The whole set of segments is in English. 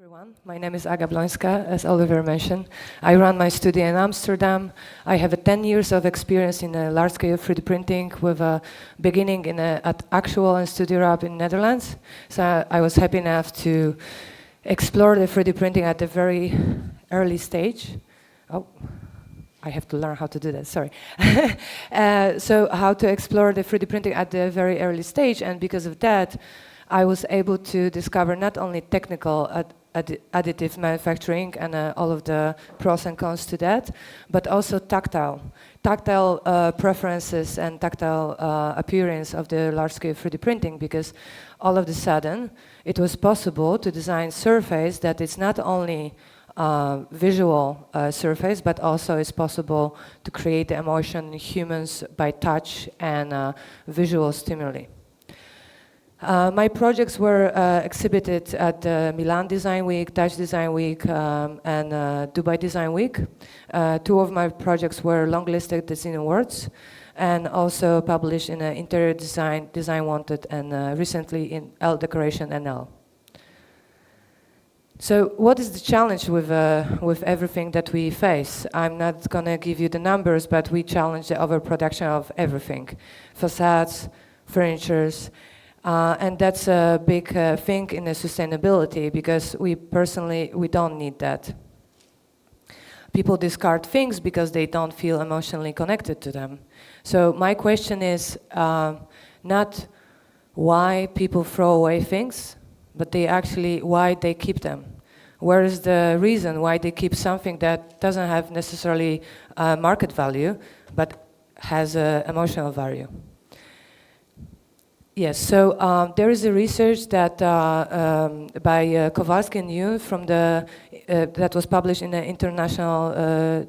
Everyone, my name is Aga Blonska, as Oliver mentioned. I run my studio in Amsterdam. I have 10 years of experience in large-scale 3D printing with a beginning at Actual and Studio Lab in Netherlands. So I was happy enough to explore the 3D printing at a very early stage. Oh, I have to learn how to do that, sorry. So how to explore the 3D printing at the very early stage, and because of that, I was able to discover not only technical additive manufacturing and all of the pros and cons to that, but also tactile preferences and tactile appearance of the large-scale 3D printing, because all of a sudden it was possible to design surface that is not only visual surface, but also it's possible to create emotion in humans by touch and visual stimuli. My projects were exhibited at Milan Design Week, Dutch Design Week, and Dubai Design Week. Two of my projects were longlisted Design Awards, and also published in Interior Design, Design Wanted, and recently in L Decoration NL. So what is the challenge with everything that we face? I'm not going to give you the numbers, but we challenge the overproduction of everything. Facades, furnitures, and that's a big thing in the sustainability, because we don't need that. People discard things because they don't feel emotionally connected to them. So my question is not why people throw away things, but why they keep them. Where is the reason why they keep something that doesn't have necessarily market value, but has emotional value? Yes, so there is a research that by Kowalski and Yoon from that was published in the International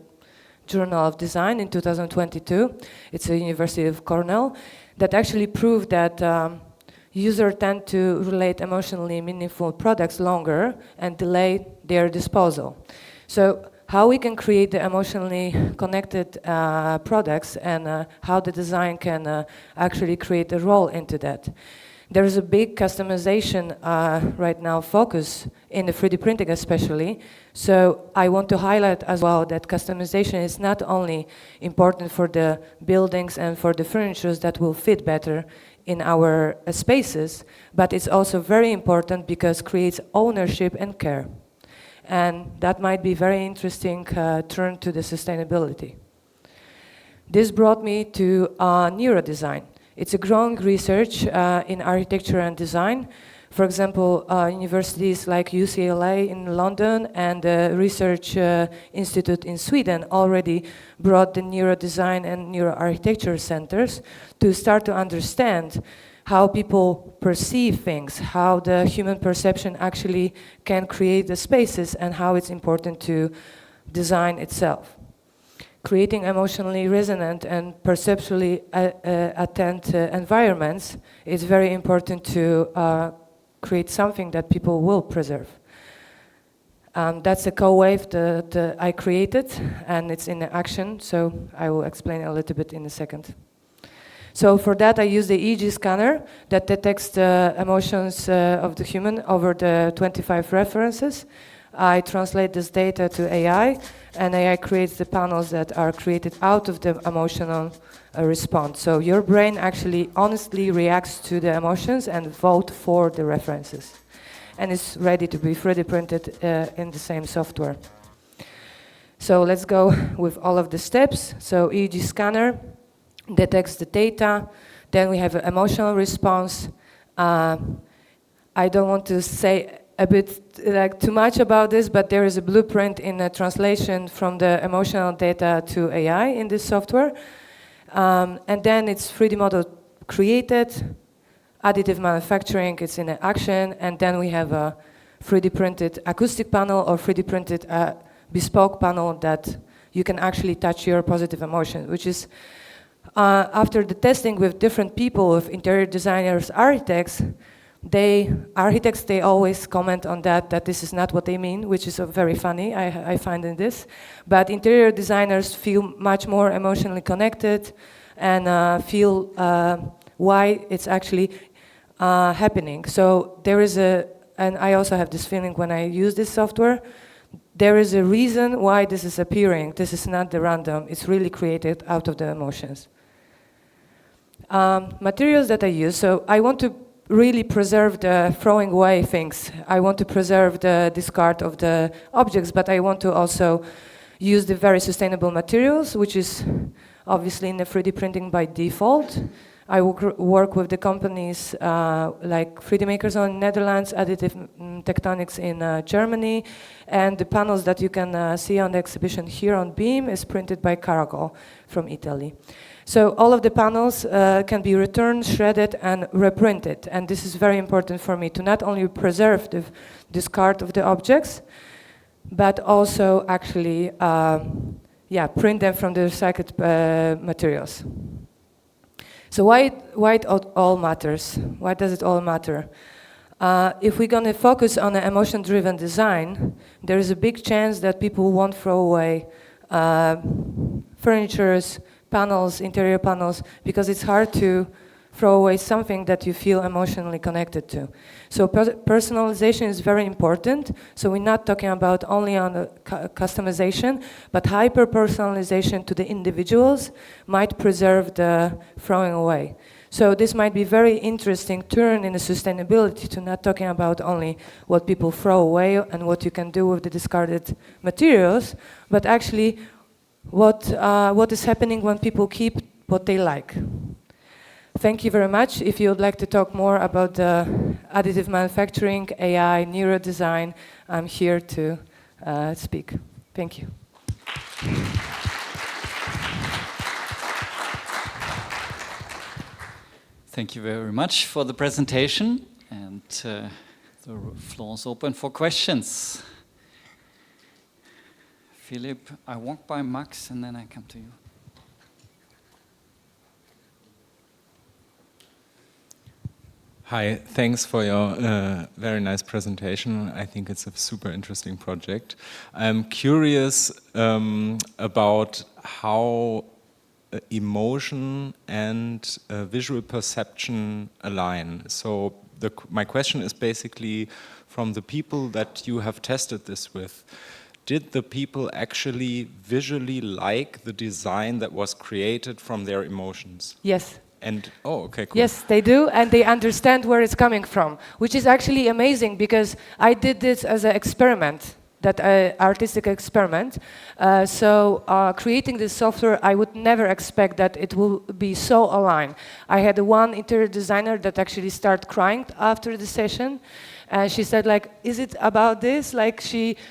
Journal of Design in 2022. It's a University of Cornell, that actually proved that users tend to relate emotionally meaningful products longer and delay their disposal. So how we can create the emotionally connected products, and how the design can actually create a role into that. There is a big customization right now focus in the 3D printing especially. So I want to highlight as well that customization is not only important for the buildings and for the furnitures that will fit better in our spaces, but it's also very important because it creates ownership and care. And that might be very interesting turn to the sustainability. This brought me to neurodesign. It's a growing research in architecture and design. For example, universities like UCLA in London and the Research Institute in Sweden already brought the neurodesign and neuroarchitecture centers to start to understand how people perceive things, how the human perception actually can create the spaces, and how it's important to design itself. Creating emotionally resonant and perceptually attent environments is very important to create something that people will preserve. That's a CoWave that I created, and it's in action, so I will explain a little bit in a second. So for that, I use the EEG scanner that detects the emotions of the human over the 25 references. I translate this data to AI, and AI creates the panels that are created out of the emotional response. So your brain actually honestly reacts to the emotions and vote for the references. And it's ready to be 3D printed in the same software. So let's go with all of the steps. So EEG scanner detects the data, then we have an emotional response. I don't want to say a bit too much about this, but there is a blueprint in a translation from the emotional data to AI in this software. And then it's 3D model created, additive manufacturing, it's in action, and then we have a 3D printed acoustic panel or 3D printed bespoke panel that you can actually touch your positive emotion, which is after the testing with different people, with interior designers, architects, they always comment on that this is not what they mean, which is very funny, I find in this. But interior designers feel much more emotionally connected and feel why it's actually happening. So there is a and I also have this feeling when I use this software, there is a reason why this is appearing. This is not the random, it's really created out of the emotions. Materials that I use, so I want to really preserve the throwing away things. I want to preserve the discard of the objects, but I want to also use the very sustainable materials, which is obviously in the 3D printing by default. I work with the companies like 3D Makers in Netherlands, Additive Tectonics in Germany, and the panels that you can see on the exhibition here on Beam is printed by Caracol from Italy. So all of the panels can be returned, shredded, and reprinted, and this is very important for me to not only preserve the discard of the objects, but also actually print them from the recycled materials. So why it all matters? Why does it all matter? If we're going to focus on an emotion-driven design, there is a big chance that people won't throw away furnitures, panels, interior panels, because it's hard to throw away something that you feel emotionally connected to. So personalization is very important. So we're not talking about only on the customization, but hyper-personalization to the individuals might preserve the throwing away. So this might be very interesting turn in the sustainability to not talking about only what people throw away and what you can do with the discarded materials, but actually what is happening when people keep what they like. Thank you very much. If you would like to talk more about additive manufacturing, AI, neurodesign, I'm here to speak. Thank you. Thank you very much for the presentation, and the floor is open for questions. Philip, I walk by Max and then I come to you. Hi, thanks for your very nice presentation. I think it's a super interesting project. I'm curious about how emotion and visual perception align. So my question is basically from the people that you have tested this with. Did the people actually visually like the design that was created from their emotions? Yes. And, oh, okay, cool. Yes, they do, and they understand where it's coming from, which is actually amazing because I did this as an experiment, that artistic experiment. Creating this software, I would never expect that it will be so aligned. I had one interior designer that actually started crying after the session. She said, like, is it about this? Like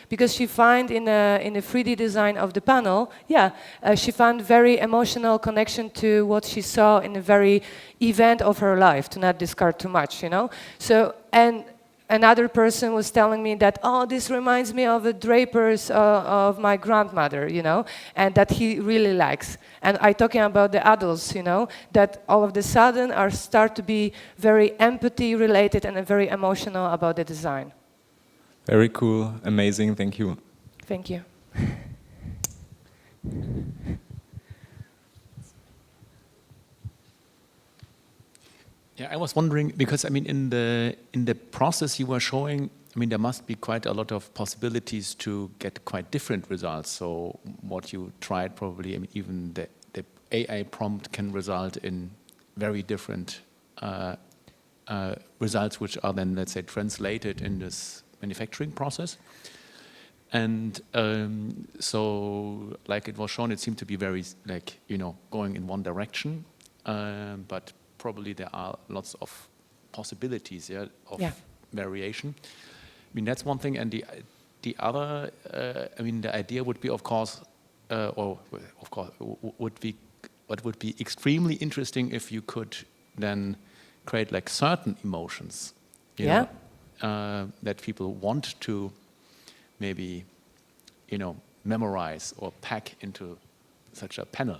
because she found in the 3D design of the panel, she found very emotional connection to what she saw in the very event of her life, to not discard too much, you know? So, and another person was telling me that, oh, this reminds me of the drapers of my grandmother, you know, and that he really likes. And I'm talking about the adults, you know, that all of a sudden start to be very empathy related and very emotional about the design. Very cool, amazing, thank you. Thank you. Yeah, I was wondering because I mean, in the process you were showing, I mean, there must be quite a lot of possibilities to get quite different results. So what you tried probably, I mean, even the AI prompt can result in very different results, which are then, let's say, translated in this manufacturing process. And so, like it was shown, it seemed to be very, like, you know, going in one direction, but probably there are lots of possibilities of variation. I mean, that's one thing, and the other, I mean, the idea would be, of course, what would be extremely interesting if you could then create like certain emotions, you know, that people want to maybe, you know, memorize or pack into such a panel.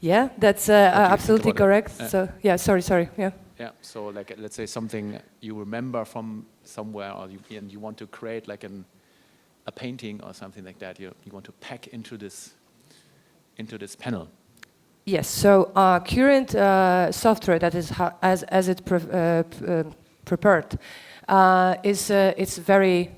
Yeah, that's absolutely correct. So, yeah, sorry, yeah. Yeah, so like, let's say something you remember from somewhere, or and you want to create like a painting or something like that. You want to pack into this panel. Yes. So current software that is as it prepared, it's very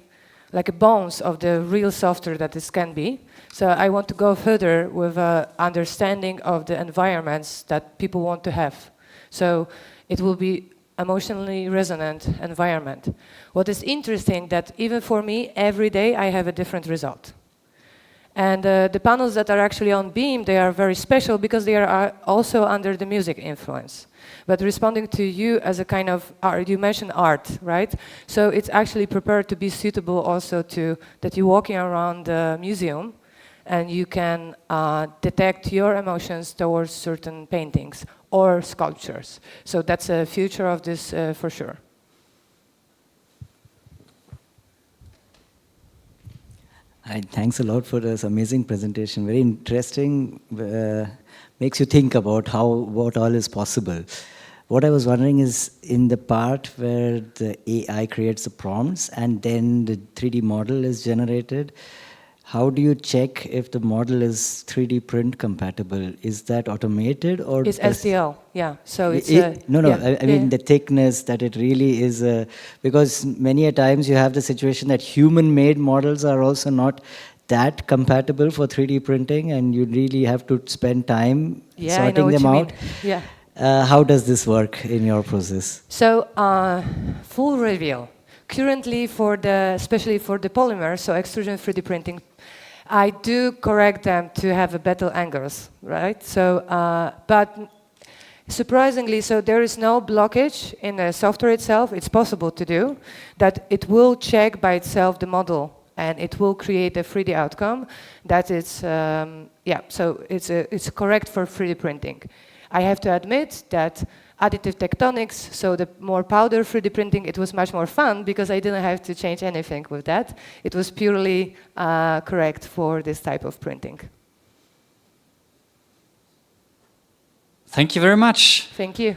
like a bones of the real software that this can be. So I want to go further with understanding of the environments that people want to have. So it will be emotionally resonant environment. What is interesting that even for me, every day I have a different result. And the panels that are actually on Beam, they are very special because they are also under the music influence. But responding to you as a kind of art, you mentioned art, right? So it's actually prepared to be suitable also to that you're walking around the museum and you can detect your emotions towards certain paintings or sculptures. So that's a future of this for sure. Hi, thanks a lot for this amazing presentation. Very interesting. Makes you think about what all is possible. What I was wondering is in the part where the AI creates the prompts and then the 3D model is generated, how do you check if the model is 3D print compatible? Is that automated or? It's SDL, yeah. So it's I mean the thickness that it really is, because many a times you have the situation that human-made models are also not that compatible for 3D printing, and you really have to spend time sorting them out. Yeah. How does this work in your process? So full reveal. Currently, especially for the polymer, so extrusion 3D printing, I do correct them to have a better angles, right? So, but surprisingly, so there is no blockage in the software itself. It's possible to do that. It will check by itself the model, and it will create a 3D outcome that it's So it's correct for 3D printing. I have to admit that additive tectonics, so the more powder 3D printing, it was much more fun because I didn't have to change anything with that. It was purely correct for this type of printing. Thank you very much. Thank you.